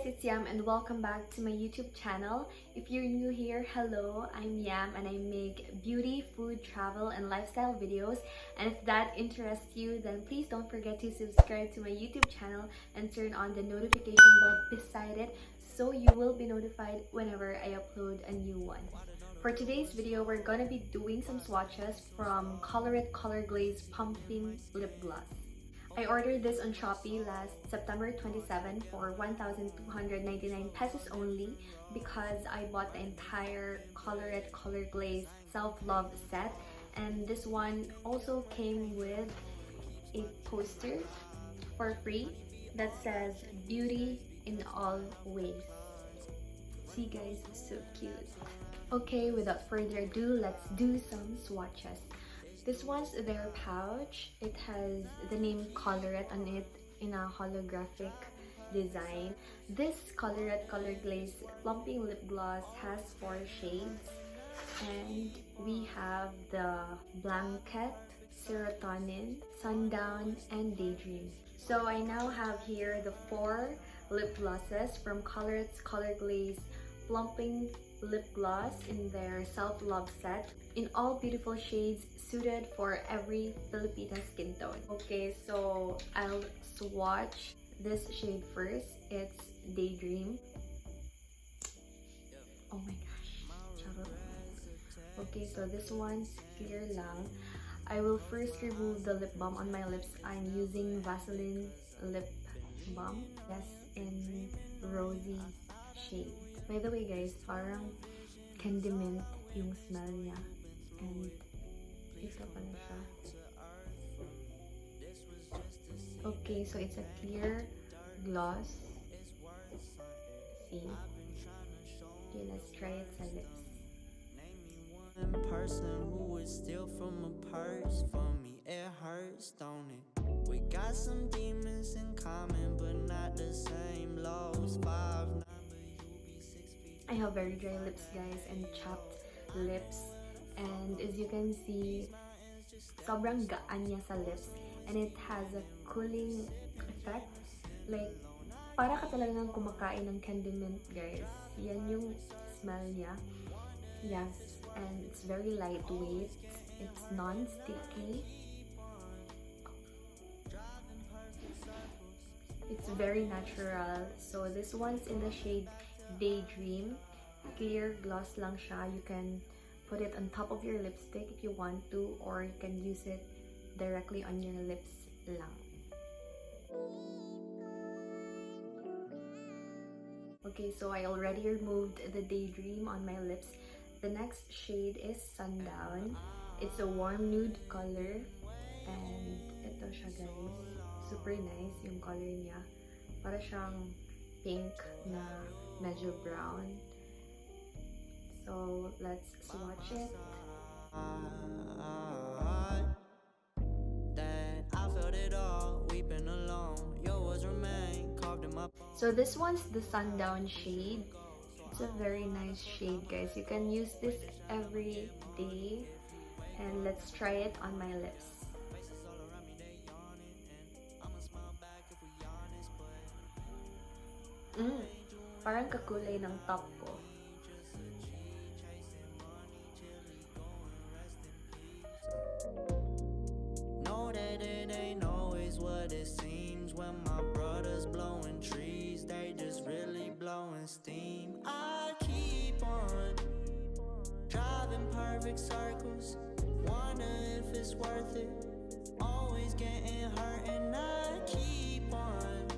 it's Yam and welcome back to my YouTube channel. If you're new here, hello, I'm Yam and I make beauty, food, travel, and lifestyle videos. And if that interests you, then please don't forget to subscribe to my YouTube channel and turn on the notification bell beside it so you will be notified whenever I upload a new one. For today's video, we're gonna be doing some swatches from Colourette Colourglaze Pumping Lip Gloss. I ordered this on Shopee last September 27 for 1,299 pesos only because I bought the entire Colourette Colourglaze Self-Love set, and this one also came with a poster for free that says beauty in all ways. See guys, so cute. Okay, without further ado, let's do some swatches. This one's their pouch. It has the name Colourette on it in a holographic design. This Colourette Colourglaze Plumping Lip Gloss has 4 shades, and we have the Blanket, Serotonin, Sundown, and Daydream. So I now have here the 4 lip glosses from Colourette Colourglaze Plumping Lip Gloss in their Self-Love set, in all beautiful shades suited for every Filipina skin tone. Okay, so I'll swatch this shade first. It's Daydream. Oh my gosh, charot. Okay, so this one's clear lang. I will first remove the lip balm on my lips. I'm using Vaseline lip balm. Yes, in rosy shade. By the way guys, parang candy mint yung smell niya. And ito pala siya. Okay, so it's a clear gloss. See? Okay, let's try it sa lips. One person who would steal from a purse for me, it hurts, don't it? We got some demons in common, but not the same lows. 5'9", I have very dry lips guys and chapped lips, and as you can see, sobrang gaan niya sa lips, and it has a cooling effect. Like, para ka talagang kumakain ng candy mint guys. Yan yung smell niya. Yes, and it's very lightweight. It's non-sticky. It's very natural. So this one's in the shade Daydream. Clear gloss lang siya. You can put it on top of your lipstick if you want to, or you can use it directly on your lips lang. Okay, so I already removed the Daydream on my lips. The next shade is Sundown. It's a warm nude color, and ito siya guys. Super nice yung color niya. Para siyang pink na medyo brown. So let's swatch it. So this one's the Sundown shade. It's a very nice shade guys. You can use this every day, and let's try it on my lips. Parang kakulay ng top ko. Know that it ain't always what it seems. When my brothers blowing trees, they just really blowing steam. I keep on driving perfect circles, wonder if it's worth it. Always getting hurt, and I keep on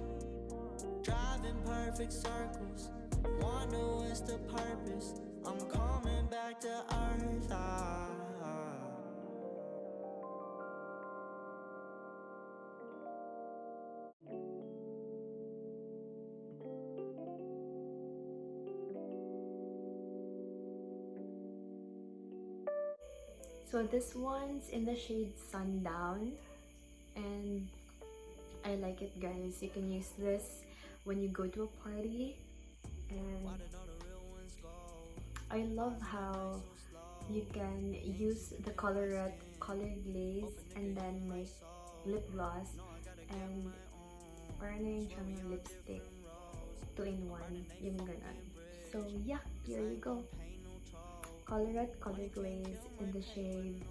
driving perfect circles, wonder what's the purpose. I'm coming back to earth. So this one's in the shade Sundown, and I like it guys. You can use this when you go to a party, and I love how you can use the Colourette Colourglaze and then make lip gloss, and parang na yung siyang lipstick. 2-in-1, yung ganon. So yeah, here you go. Colourette Colourglaze in the shade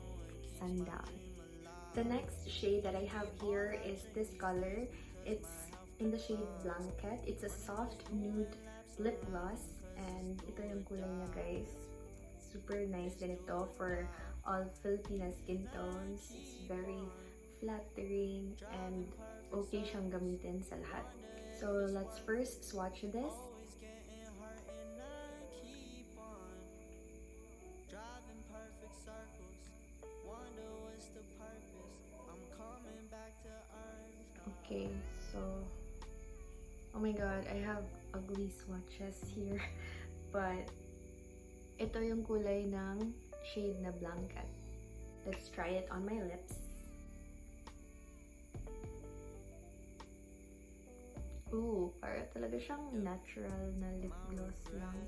Sundown. The next shade that I have here is this color. It's in the shade Blanket. It's a soft nude lip gloss, and ito yung kulay niya, guys. Super nice din ito for all Filipina skin tones. It's very flattering and okay siyang gamitin sa lahat. So let's first swatch this. Okay, so oh my god, I have ugly swatches here, but ito yung kulay ng shade na Blanket. Let's try it on my lips. Ooh, para talaga siyang natural na lip gloss lang.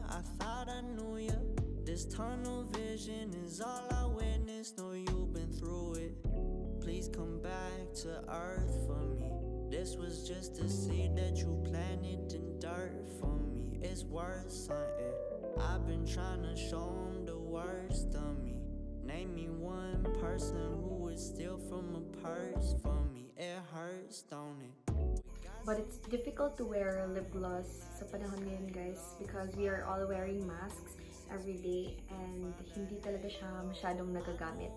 I thought I knew ya. This tunnel vision is all I witnessed. Know you've been through it. Please come back to earth for me. This was just a seed that you planted in dirt for me. It's worth something. I've been trying to show them the worst of me. Name me one person who would steal from a purse for me. It hurts, don't it? But it's difficult to wear lip gloss sa panahon ngayon, guys, because we are all wearing masks every day and hindi talaga siya masyadong nagagamit.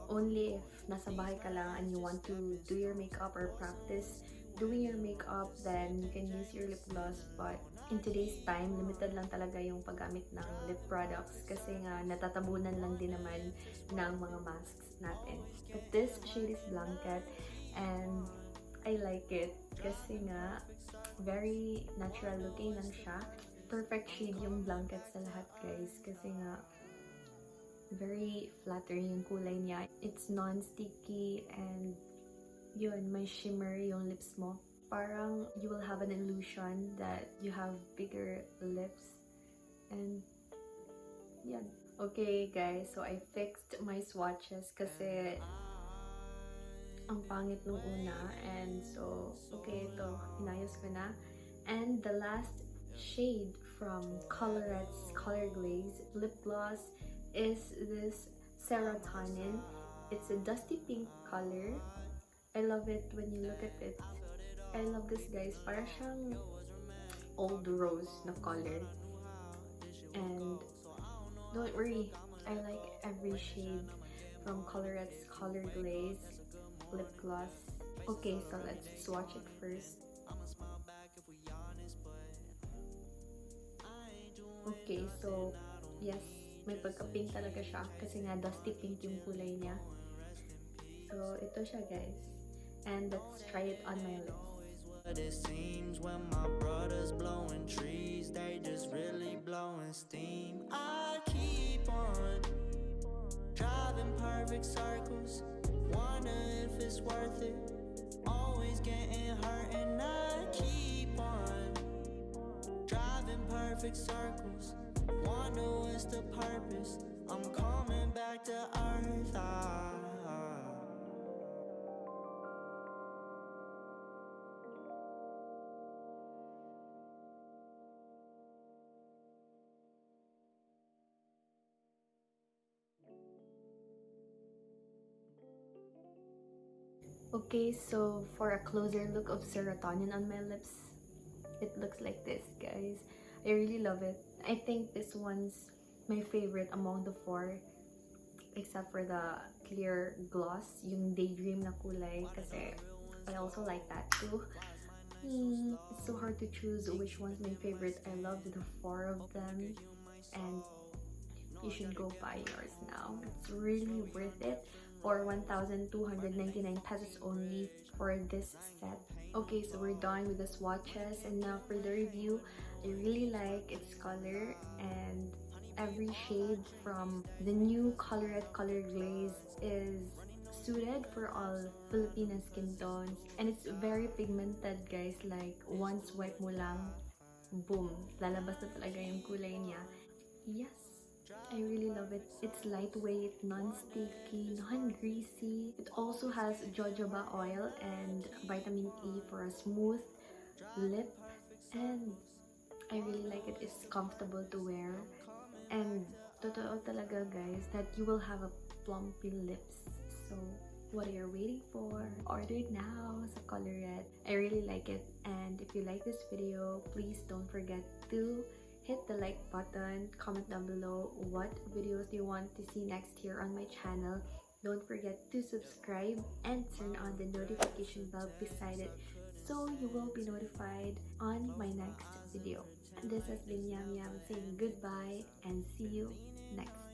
Only if nasa bahay ka lang and you want to do your makeup or practice doing your makeup, then you can use your lip gloss. But in today's time, limited lang talaga yung paggamit ng lip products kasi nga natatabunan lang din naman ng mga masks natin. But this shade is Blanket and I like it kasi nga very natural looking lang siya. Perfect shade yung Blanket sa lahat, guys, kasi nga very flattering yung kulay niya. It's non-sticky and yun, may shimmer yung lips mo. Parang you will have an illusion that you have bigger lips and yan. Okay, guys, so I fixed my swatches kasi ang pangit nung una, and so okay, ito inayos ko na. And the last shade from Colorette's Colourglaze lip gloss is this Serotonin. It's a dusty pink color. I love it when you look at it. I love this, guys. Parang siyang old rose na color. And don't worry, I like every shade from Colorette's Colourglaze lip gloss. Okay, so let's swatch it first. Okay, so yes, may pagka-pink talaga siya kasi nga dusty pink yung kulay niya. So ito siya, guys. And let's try it on my lips. What it seems when my brothers blowing trees, they just really blowing steam. I keep on driving perfect circles. Wonder if it's worth it. Always getting hurt and I keep on driving perfect circles. Wonder what's the purpose. I'm coming back to earth. Okay, so for a closer look of Serotonin on my lips, it looks like this, guys. I really love it. I think this one's my favorite among the four, except for the clear gloss, yung Daydream na kulay, kasi I also like that too. It's so hard to choose which one's my favorite. I love the four of them, and you should go buy yours now. It's really worth it for 1,299 pesos only for this set. Okay, so we're done with the swatches, and now for the review. I really like its color, and every shade from the new Colourette Colourglaze is suited for all Filipina skin tones, and it's very pigmented, guys. Like one swipe mo lang, boom, lalabas na talaga yung kulay niya. Yes, I really love it. It's lightweight, non-sticky, non-greasy. It also has jojoba oil and vitamin E for a smooth lip, and I really like it. It's comfortable to wear, and totoo talaga guys that you will have a plumpy lips. So what are you waiting for? Order it now sa Colourette. I really like it, and if you like this video, please don't forget to hit the like button, comment down below what videos you want to see next here on my channel. Don't forget to subscribe and turn on the notification bell beside it so you will be notified on my next video. This has been Yamyam saying goodbye and see you next time.